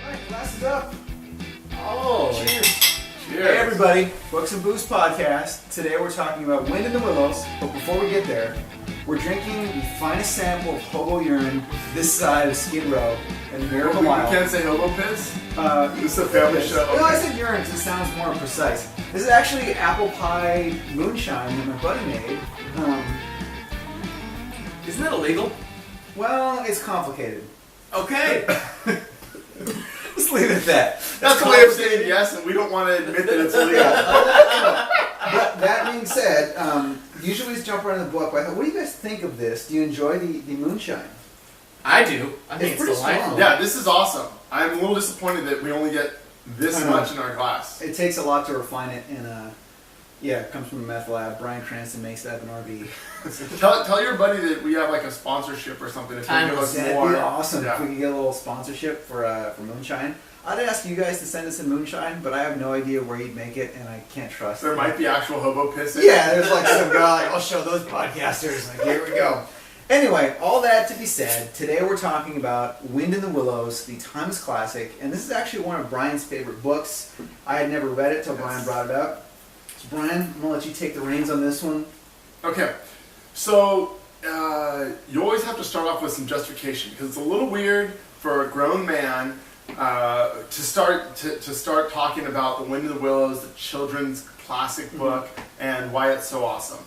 Alright, glasses up. Oh, Cheers. Cheers. Hey everybody, Books and Booze podcast. Today we're talking about Wind in the Willows, but before we get there, we're drinking the finest sample of hobo urine this side of Skid Row and Miracle You Mile. can't say hobo piss? This is a family show. No, I said urine because it sounds more precise. This is actually apple pie moonshine that my buddy made. Isn't that illegal? Well, it's complicated. Okay. Let's leave it at that. That's the way of saying yes, and we don't want to admit that it's illegal. But that being said, usually we jump around the book, but I thought, what do you guys think of this? Do you enjoy the moonshine? I do. I think It's it's pretty delightful. strong. Yeah, this is awesome. I'm a little disappointed that we only get this much in our glass. It takes a lot to refine it, and yeah, it comes from a meth lab. Brian Cranston makes that an RV. Tell your buddy that we have like a sponsorship or something if you give us That'd more. be awesome Yeah. if we could get a little sponsorship for moonshine. I'd ask you guys to send us some moonshine, but I have no idea where you'd make it, and I can't trust There it. might be actual hobo piss in it. Yeah, there's like some guy, like, I'll show those podcasters. Like, here we go. Anyway, all that to be said, today we're talking about Wind in the Willows, the timeless classic, and this is actually one of Brian's favorite books. I had never read it till Brian brought it up. So Brian, I'm gonna let you take the reins on this one. Okay, so you always have to start off with some justification because it's a little weird for a grown man to start talking about the Wind in the Willows, the children's classic book, and why it's so awesome.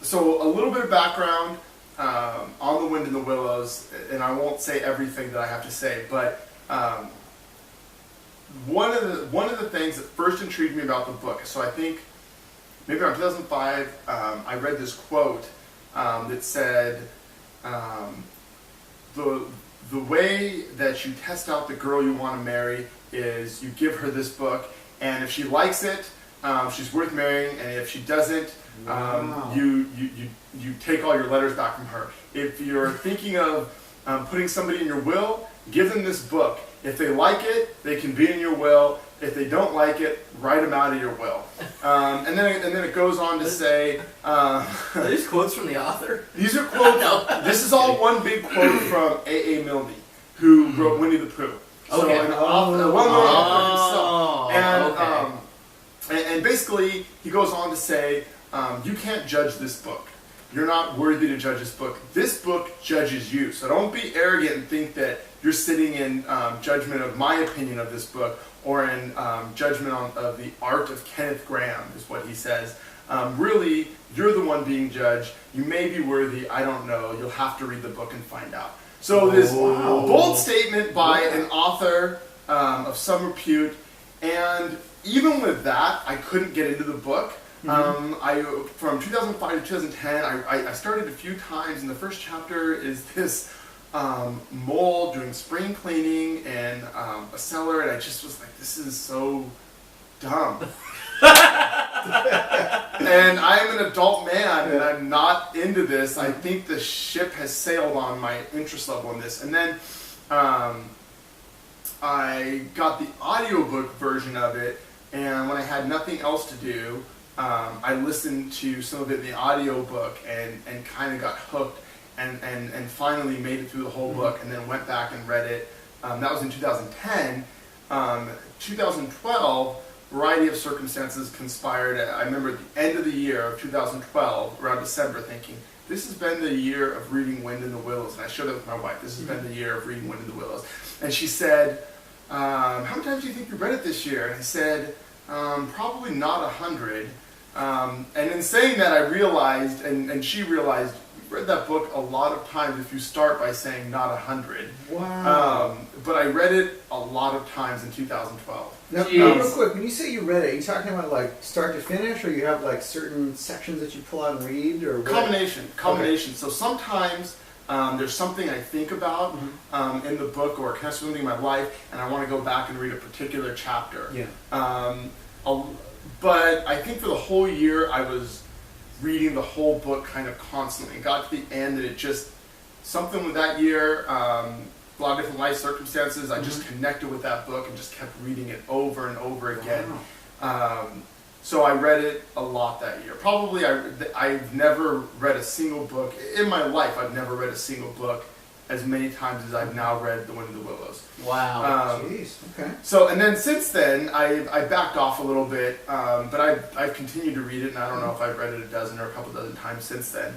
So a little bit of background on the Wind in the Willows, and I won't say everything that I have to say, but one of the things that first intrigued me about the book. So I think maybe around 2005, I read this quote that said, "The way that you test out the girl you want to marry is you give her this book, and if she likes it, she's worth marrying, and if she doesn't." Wow. You take all your letters back from her. If you're thinking of putting somebody in your will, give them this book. If they like it, they can be in your will. If they don't like it, write them out of your will. And then it goes on to say, Are these quotes from the author? these are quotes. No. This is all one big quote from A.A. Milne, who wrote Winnie the Pooh. So Okay. an author, a well-known author himself. And okay. and basically, he goes on to say, you can't judge this book. You're not worthy to judge this book. This book judges you. So don't be arrogant and think that you're sitting in judgment of my opinion of this book or in judgment of the art of Kenneth Graham, is what he says. Really, you're the one being judged. You may be worthy. I don't know. You'll have to read the book and find out. So this bold statement by an author of some repute, and even with that, I couldn't get into the book. From 2005 to 2010, I started a few times, and the first chapter is this mole doing spring cleaning in a cellar, and I just was like, this is so dumb. And I'm an adult man, and I'm not into this. I think the ship has sailed on my interest level in this. And then I got the audiobook version of it, and when I had nothing else to do, I listened to some of it in the audiobook and kind of got hooked and finally made it through the whole book and then went back and read it. That was in 2010. 2012, a variety of circumstances conspired. I remember at the end of the year of 2012, around December, thinking, this has been the year of reading Wind in the Willows. And I shared that with my wife. This has been the year of reading Wind in the Willows. And she said, how many times do you think you read it this year? And I said, probably not 100. And in saying that, I realized, and she realized, you've read that book a lot of times if you start by saying not 100. Wow. But I read it a lot of times in 2012. Now, real quick, when you say you read it, are you talking about like start to finish, or you have like certain sections that you pull out and read, or what? Combination. Okay. So sometimes there's something I think about in the book or kind of something in my life, and I want to go back and read a particular chapter. Yeah. But I think for the whole year, I was reading the whole book kind of constantly. It got to the end, and it just, something with that year, a lot of different life circumstances, I just connected with that book and just kept reading it over and over again. Wow. So I read it a lot that year. Probably I've never read a single book, in my life I've never read a single book as many times as I've now read The Wind in the Willows. Wow. Jeez. Okay. So, and then since then, I backed off a little bit, but I've continued to read it, and I don't know if I've read it a dozen or a couple dozen times since then.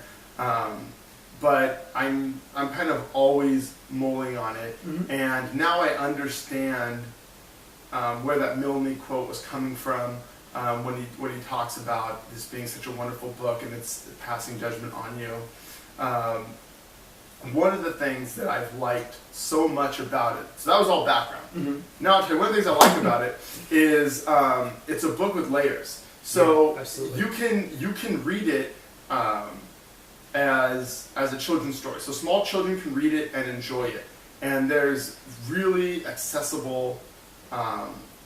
But I'm kind of always mulling on it, and now I understand where that Milne quote was coming from when he talks about this being such a wonderful book and it's passing judgment on you. One of the things that I've liked so much about it, so that was all background. Now I'll tell you, one of the things I like about it is it's a book with layers. So you can read it as a children's story. So small children can read it and enjoy it. And there's really accessible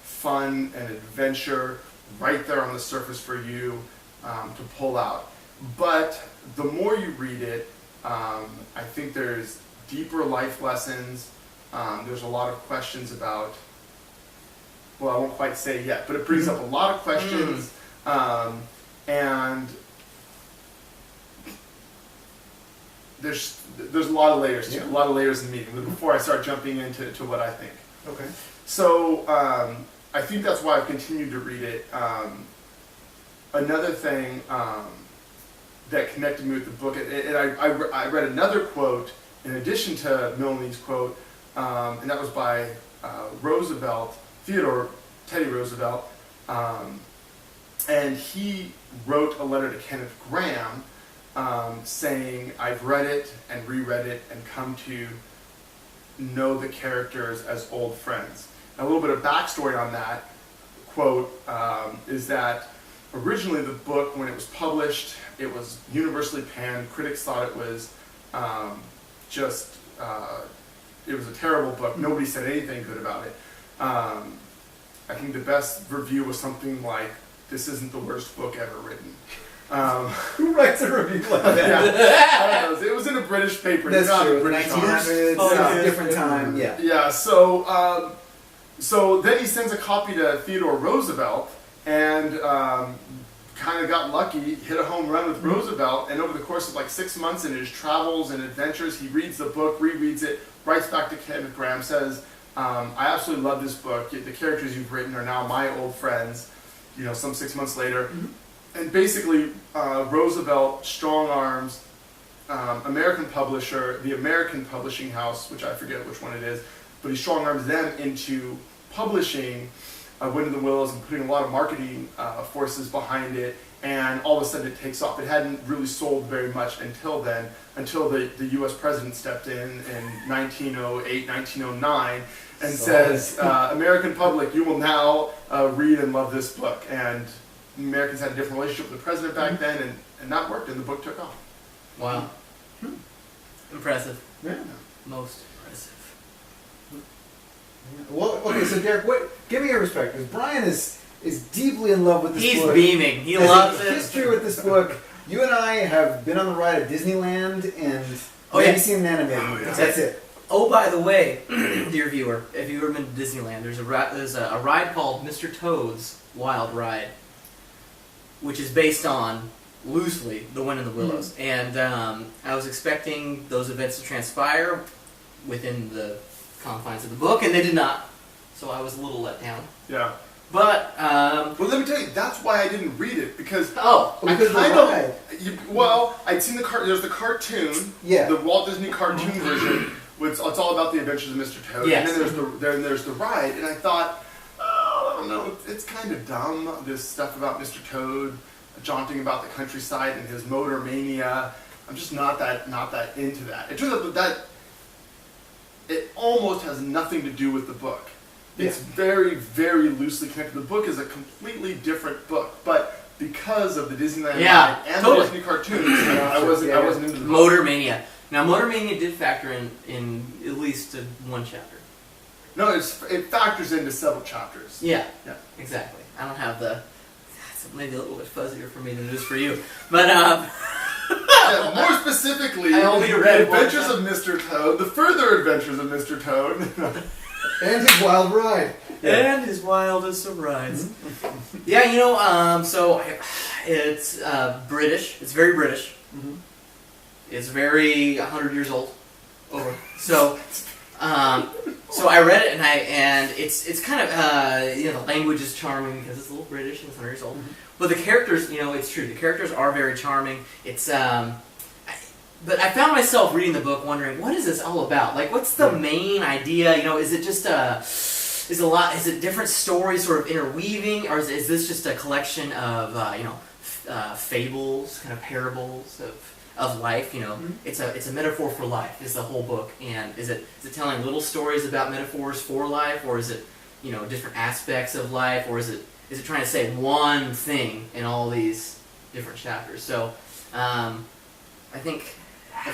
fun and adventure right there on the surface for you to pull out. But the more you read it, I think there's deeper life lessons. There's a lot of questions about, well, I won't quite say yet, but it brings up a lot of questions. And there's a lot of layers to it, a lot of layers in the meaning. Before I start jumping into what I think. Okay. So I think that's why I've continued to read it. Another thing that connected me with the book, and I read another quote in addition to Milne's quote, and that was by Teddy Roosevelt, and he wrote a letter to Kenneth Graham saying, I've read it and reread it and come to know the characters as old friends. And a little bit of backstory on that quote is that originally the book, when it was published, it was universally panned. Critics thought it was it was a terrible book. Nobody said anything good about it. I think the best review was something like, this isn't the worst book ever written. Who writes a review like that? Yeah, I don't know. It was in a British paper. That's not true. a British 1900s, yeah. different time. Yeah. Yeah. So then he sends a copy to Theodore Roosevelt, and kind of got lucky, hit a home run with Roosevelt, and over the course of like 6 months in his travels and adventures, he reads the book, rereads it, writes back to Kenneth Graham, says, I absolutely love this book. The characters you've written are now my old friends, some 6 months later. And basically, Roosevelt strong arms American publisher, the American publishing house, which I forget which one it is, but he strong arms them into publishing Wind in the Willows and putting a lot of marketing forces behind it, and all of a sudden it takes off. It hadn't really sold very much until then, until the U.S. president stepped in 1908, 1909, and says, American public, you will now read and love this book. And Americans had a different relationship with the president back then, and that worked, and the book took off. Wow. Impressive. Yeah. Most impressive. Well, okay, so Derek, give me your perspective. Because Brian is deeply in love with this He's book. beaming. He Has loves a it. history with this book. You and I have been on the ride at Disneyland and Oh, maybe yeah. seen an animated movie. That's it. Oh, by the way, dear viewer, if you've ever been to Disneyland, there's a ride called Mr. Toad's Wild Ride, which is based on, loosely, The Wind in the Willows. And I was expecting those events to transpire within the confines of the book, and they did not. So I was a little let down. Yeah. But, Well, let me tell you, that's why I didn't read it, because Because I'd seen there's the cartoon, Yeah. the Walt Disney cartoon version, which it's all about the adventures of Mr. Toad. Yes. And then there's the ride, and I thought, I don't know, it's kind of dumb, this stuff about Mr. Toad jaunting about the countryside and his motor mania. I'm just not that into that. It turns out that it almost has nothing to do with the book. It's very, very loosely connected. The book is a completely different book, but because of the Disneyland ride and the Disney cartoons, I wasn't into the book. Motor Mania. Now, Motor Mania did factor in at least one chapter. No, it factors into several chapters. Yeah, Yeah. exactly. I don't have the... It's maybe a little bit fuzzier for me than it is for you. But, Yeah, more specifically, I only the read one Adventures of Mr. Toad, the further adventures of Mr. Toad. And his wild ride. And his wildest of rides. Yeah, so it's British. It's very British. It's very 100 years old. over. So I read it and it's kind of the language is charming because it's a little British and it's 100 years old. Mm-hmm. But the characters, it's true. The characters are very charming. It's but I found myself reading the book wondering, what is this all about? Like, what's the main idea? Is it just is it different stories sort of interweaving, or is this just a collection of fables, kind of parables of life? It's a metaphor for life is the whole book. And is it telling little stories about metaphors for life, or is it different aspects of life, or is it trying to say one thing in all these different chapters? So I think.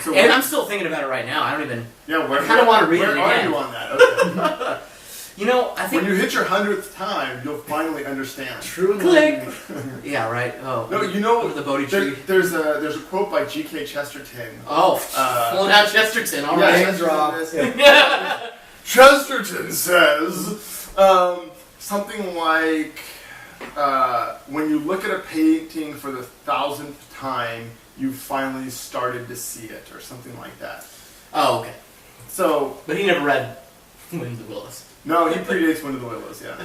And I'm still thinking about it right now. I don't even. Yeah, I kind of want to read it again. Where are you on that? Okay. I think when you hit your 100th time, you'll finally understand. True. Click. Yeah, right. Oh. No, the Bodhi tree. There's a quote by G.K. Chesterton. Oh, pulling out Chesterton. All right. Name drop. Chesterton says something like, when you look at a painting for the 1000th time, you finally started to see it, or something like that. Oh, okay. So, but he never read Wind in the Willows. No, he predates Wind in the Willows. Yeah.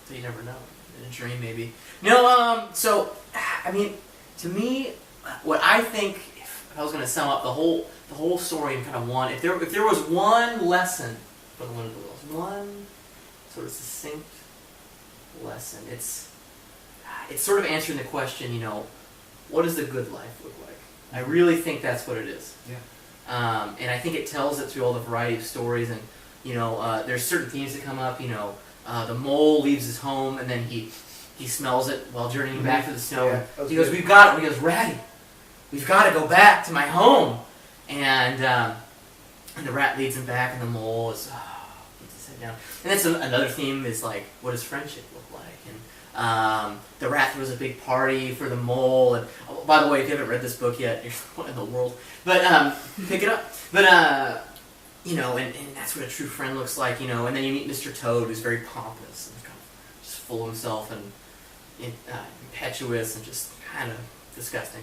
So you never know. In a dream, maybe. No. So, I mean, to me, what I think, if I was going to sum up the whole story in kind of one, if there was one lesson from the Wind in the Willows, one sort of succinct lesson, it's sort of answering the question, what does the good life look like? I really think that's what it is. Yeah. And I think it tells it through all the variety of stories, and there's certain themes that come up. The mole leaves his home, and then he smells it while journeying back through the snow. Yeah, He goes, "We've got it." He goes, "Ratty, we've got to go back to my home." And the rat leads him back, and the mole is puts his head down. And that's another theme is like, what does friendship look like? And the rat throws a big party for the mole. And by the way, if you haven't read this book yet, you're what in the world? But pick it up. But and that's what a true friend looks like. And then you meet Mr. Toad, who's very pompous and kind of just full of himself and impetuous and just kind of disgusting.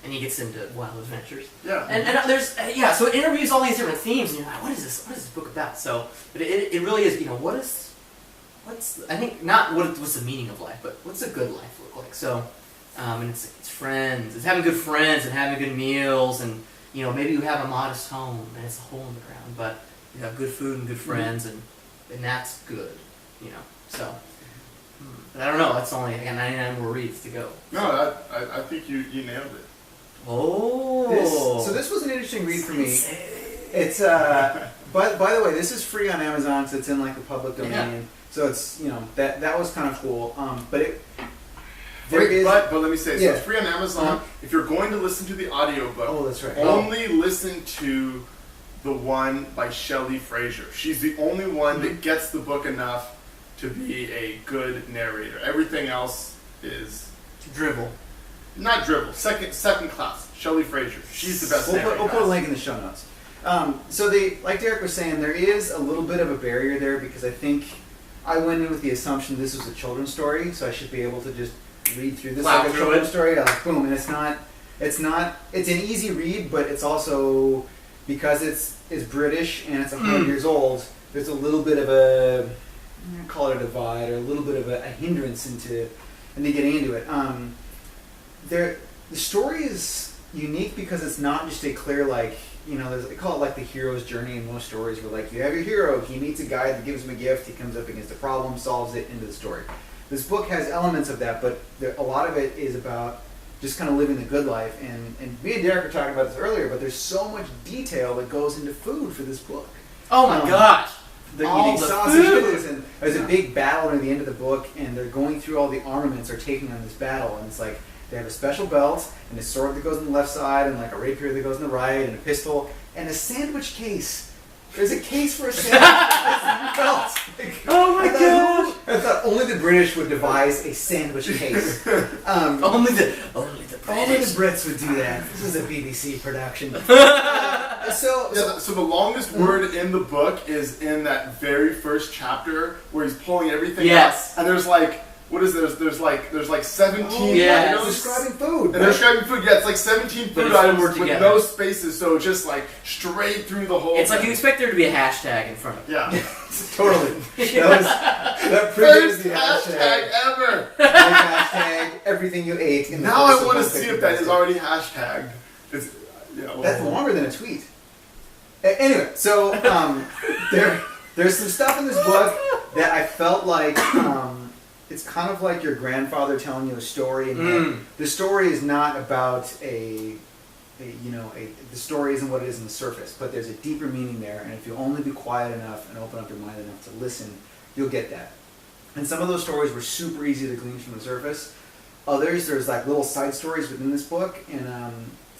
And he gets into wild adventures. Yeah. And there's so it interviews all these different themes, and you're like, what is this book about? So, but it really is. What's I think not what's the meaning of life, but what's a good life look like? So, and it's friends, it's having good friends and having good meals, and maybe you have a modest home and it's a hole in the ground, but you have good food and good friends, and that's good. So. But I don't know. That's only I got 99 more reads to go. No, I think you nailed it. Oh. So this was an interesting read for me. It's by the way, this is free on Amazon, so it's in like the public domain. Yeah. So it's that was kind of cool. But let me say, so yeah. it's free on Amazon. If you're going to listen to the audiobook, oh, that's right. only listen to the one by Shelley Fraser. She's the only one that gets the book enough to be a good narrator. Everything else is drivel. Not dribble. Second class. Shelley Fraser. She's the best. We'll put a link in the show notes. So like Derek was saying, there is a little bit of a barrier there because I think I went in with the assumption this was a children's story, so I should be able to just read through this like a children's story. Like boom, and it's not. It's an easy read, but it's also because it's British and it's 100 years old. There's a little bit of a call it a divide or a little bit of a hindrance into getting into it. The story is unique because it's not just a clear they call it like the hero's journey in most stories where like you have your hero, he meets a guy that gives him a gift, he comes up against a problem, solves it, into the story. This book has elements of that, but a lot of it is about just kind of living the good life. And me and Derek were talking about this earlier, but there's so much detail that goes into food for this book. Oh my gosh! They're all eating the sausages, food. and there's a big battle near the end of the book, and they're going through all the armaments they're taking on this battle, and it's like they have a special belt, and a sword that goes on the left side, and like a rapier that goes on the right, and a pistol, and a sandwich case. There's a case for a sandwich belt. Oh my gosh! I thought only the British would devise a sandwich case. Only the Brits would do that. This is a BBC production. So the longest word in the book is in that very first chapter where he's pulling everything yes. out. And there's like what is there? There's like 17 yeah, items. Describing food. And they're describing food. Yeah, it's like 17 food items with together. no spaces, so just like straight through the whole. It's thing. like you expect there to be a hashtag in front of it. Yeah. Totally. That First the hashtag ever. Hashtag everything you ate. In the Now I course of want to 150 see if that is days. already hashtagged. It's, That's longer than a tweet. Anyway, so there's some stuff in this book that I felt like it's kind of like your grandfather telling you a story, and the story is not about the story isn't what it is on the surface, but there's a deeper meaning there, and if you only be quiet enough and open up your mind enough to listen, you'll get that. And some of those stories were super easy to glean from the surface. Others, there's like little side stories within this book, and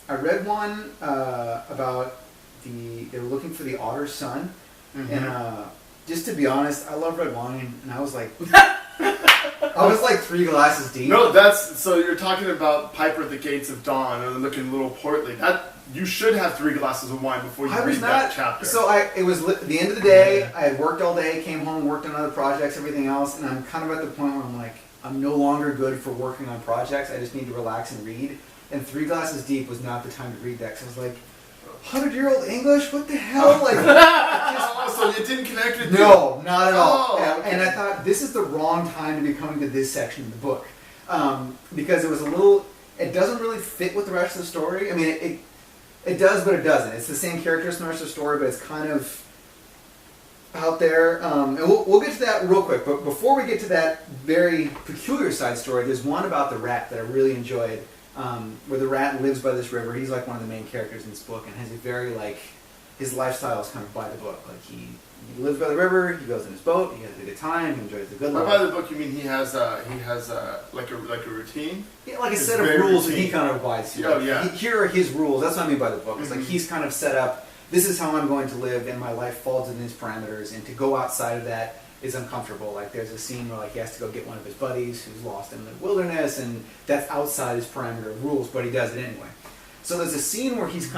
I read one about they were looking for the otter's son, and just to be honest, I love red wine, and I was like 3 glasses deep. No, so you're talking about Piper at the Gates of Dawn, and looking a little portly. That you should have 3 glasses of wine before you read that chapter. So it was the end of the day. I had worked all day, came home, worked on other projects, everything else, and I'm kind of at the point where I'm like, I'm no longer good for working on projects. I just need to relax and read. And 3 glasses deep was not the time to read that, because I was like, 100-year-old English? What the hell? Like, so it didn't connect with you? No, not at all. Oh, and I thought, this is the wrong time to be coming to this section of the book. Because it was it doesn't really fit with the rest of the story. I mean, it does, but it doesn't. It's the same characters in the rest of the story, but it's kind of out there. And we'll get to that real quick. But before we get to that very peculiar side story, there's one about the rat that I really enjoyed. Where the rat lives by this river. He's like one of the main characters in this book, and has a very his lifestyle is kind of by the book. Like he lives by the river, he goes in his boat, he has a good time, he enjoys the good life. By the book, you mean he has like a routine? Yeah, like a set of rules that he kind of abides to. Oh yeah. Here are his rules. That's what I mean by the book. It's like he's kind of set up. This is how I'm going to live, and my life falls within these parameters. And to go outside of that is uncomfortable. Like there's a scene where he has to go get one of his buddies who's lost in the wilderness, and that's outside his parameter of rules, but he does it anyway. So there's a scene where he's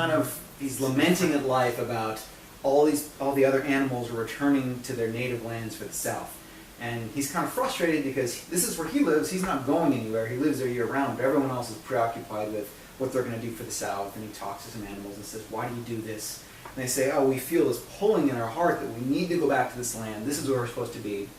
lamenting at life about all the other animals are returning to their native lands for the south. And he's kind of frustrated because this is where he lives. He's not going anywhere. He lives there year round, but everyone else is preoccupied with what they're going to do for the south. And he talks to some animals and says, "Why do you do this?" And they say, "Oh, we feel this pulling in our heart that we need to go back to this land. This is where we're supposed to be.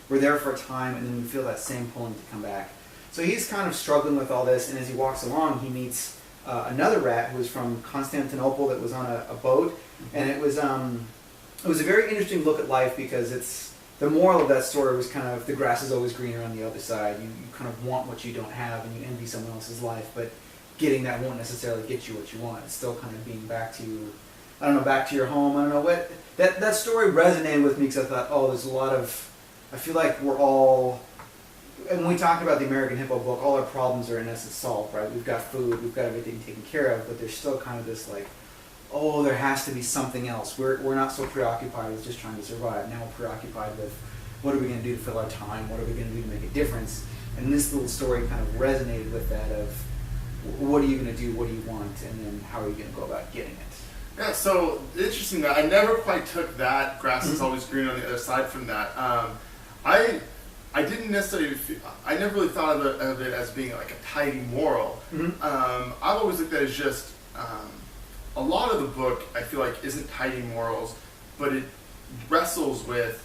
We're there for a time, and then we feel that same pulling to come back." So he's kind of struggling with all this, and as he walks along, he meets another rat who was from Constantinople that was on a boat, and it was a very interesting look at life, because the moral of that story was kind of the grass is always greener on the other side. You kind of want what you don't have, and you envy someone else's life, but getting that won't necessarily get you what you want. It's still kind of being back to back to your home. I don't know what that story resonated with me, because I thought, there's a lot of, I feel like we're all, and when we talk about the American Hippo book, all our problems are in essence solved, right? We've got food, we've got everything taken care of, but there's still kind of this there has to be something else. We're not so preoccupied with just trying to survive. Now we're preoccupied with, what are we going to do to fill our time? What are we going to do to make a difference? And this little story kind of resonated with that of, what are you going to do? What do you want? And then how are you going to go about getting it? Yeah, so interesting that I never quite took that grass is always green on the other side from that. I didn't necessarily I never really thought of it as being like a tidy moral. I've always looked at it as just a lot of the book I feel like isn't tidy morals, but it wrestles with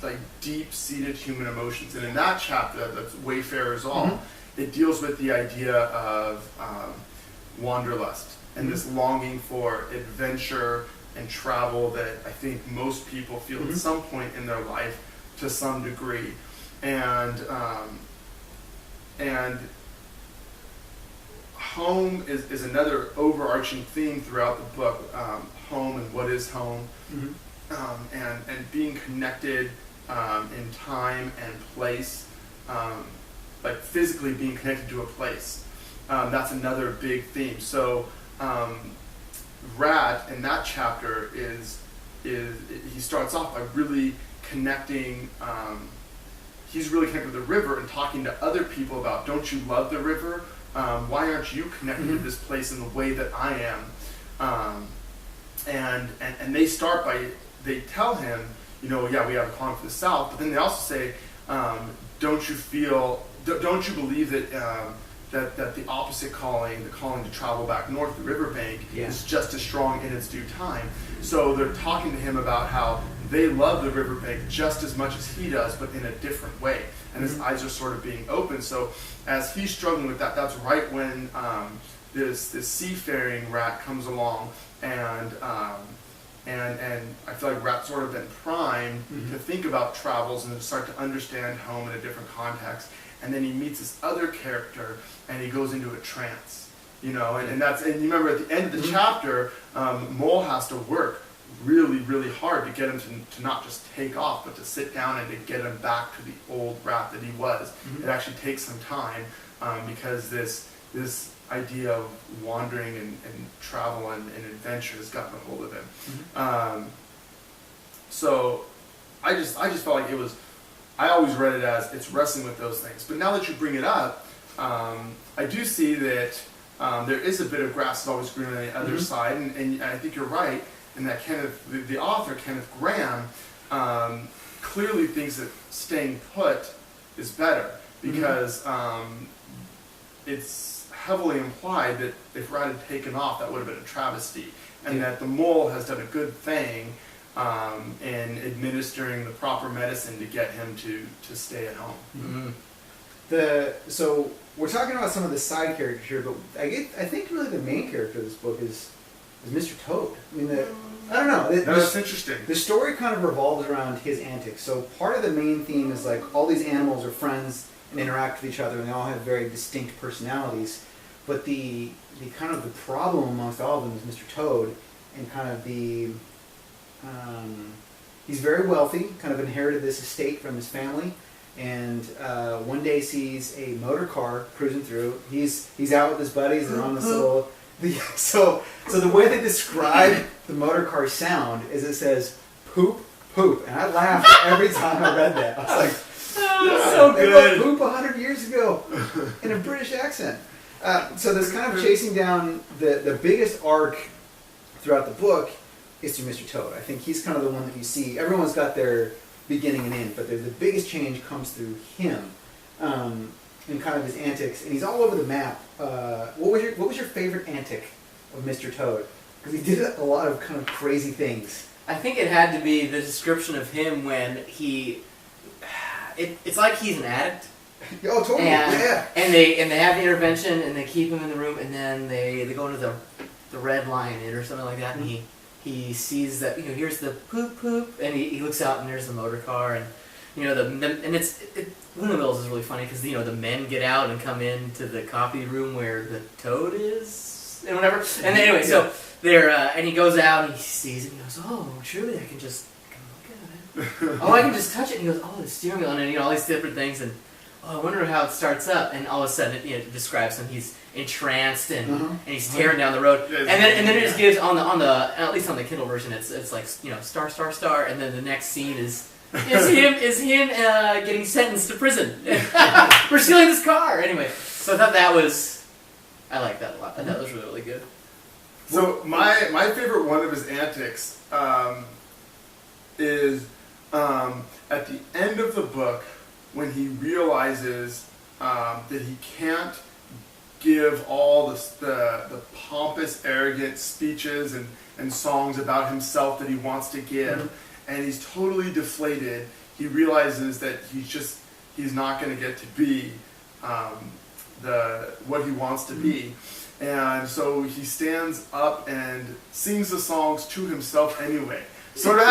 like deep-seated human emotions. And in that chapter, that's Wayfarers Own, it deals with the idea of wanderlust and this longing for adventure and travel that I think most people feel at some point in their life to some degree. And home is another overarching theme throughout the book. Home and what is home, and being connected in time and place, like physically being connected to a place. That's another big theme. So Rat in that chapter is he starts off by really connecting. He's really connected with the river and talking to other people about, don't you love the river? Why aren't you connected to this place in the way that I am? And they start by, they tell him, we have a calling for the South, but then they also say, don't you believe that the opposite calling, the calling to travel back north, the riverbank, is just as strong in its due time. So they're talking to him about how they love the riverbank just as much as he does, but in a different way. And his eyes are sort of being open. So as he's struggling with that, that's right when this seafaring rat comes along, and I feel like Rat's sort of been primed to think about travels and to start to understand home in a different context. And then he meets this other character, and he goes into a trance, and you remember at the end of the chapter, Mole has to work really, really hard to get him to not just take off, but to sit down and to get him back to the old rat that he was. It actually takes some time because this idea of wandering and travel and adventure has gotten a hold of him. So I just felt like it was. I always read it as it's wrestling with those things. But now that you bring it up, I do see that there is a bit of grass is always green on the other side, and I think you're right in that the author, Kenneth Graham, clearly thinks that staying put is better because it's heavily implied that if Rat had taken off, that would have been a travesty, and that the mole has done a good thing in administering the proper medicine to get him to stay at home. So we're talking about some of the side characters here, but I think really the main character of this book is Mr. Toad. I mean, I don't know. That's interesting. The story kind of revolves around his antics. So part of the main theme is like all these animals are friends and interact with each other, and they all have very distinct personalities. But the kind of the problem amongst all of them is Mr. Toad, and kind of he's very wealthy, kind of inherited this estate from his family, and one day sees a motor car cruising through. He's out with his buddies, they're on this little... So the way they describe the motor car sound is it says, poop, poop. And I laughed every time I read that. I was like, so they good. wrote poop 100 years ago in a British accent. So this kind of chasing down the biggest arc throughout the book is through Mr. Toad. I think he's kind of the one that you see. Everyone's got their beginning and end, but the biggest change comes through him and kind of his antics. And he's all over the map. What was your favorite antic of Mr. Toad? Because he did a lot of kind of crazy things. I think it had to be the description of him when it's like he's an addict. Oh, totally. And they have the intervention and they keep him in the room, and then they go into the Red Lion Inn or something like that, and he sees that here's the poop poop, and he looks out and there's the motor car, and Wind in the Willows is really funny because the men get out and come into the coffee room where the Toad is and whatever, and then, anyway, so they're and he goes out and he sees it and he goes, oh, truly I can look at it. Oh, I can just touch it. And he goes, oh, the steering wheel, and then all these different things, and I wonder how it starts up. And all of a sudden, it describes him. He's entranced and he's tearing down the road. And then it just gives on the at least on the Kindle version, it's like star star star, and then the next scene is him getting sentenced to prison for stealing this car. Anyway, so I thought I liked that a lot. I thought that was really, really good. So my favorite one of his antics is at the end of the book when he realizes that he can't give all the pompous, arrogant speeches and songs about himself that he wants to give, and he's totally deflated. He realizes that he's not going to get to be what he wants to be. And so he stands up and sings the songs to himself anyway. Sort of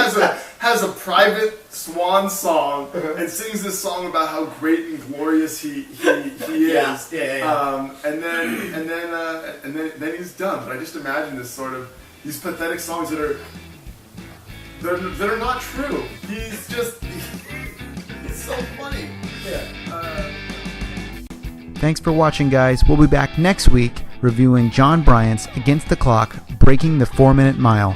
has a private swan song and sings this song about how great and glorious he is. Yeah. And then he's done. But I just imagine these pathetic songs that are not true. He's so funny. Yeah. Thanks for watching, guys. We'll be back next week reviewing John Bryant's Against the Clock, Breaking the 4-Minute Mile.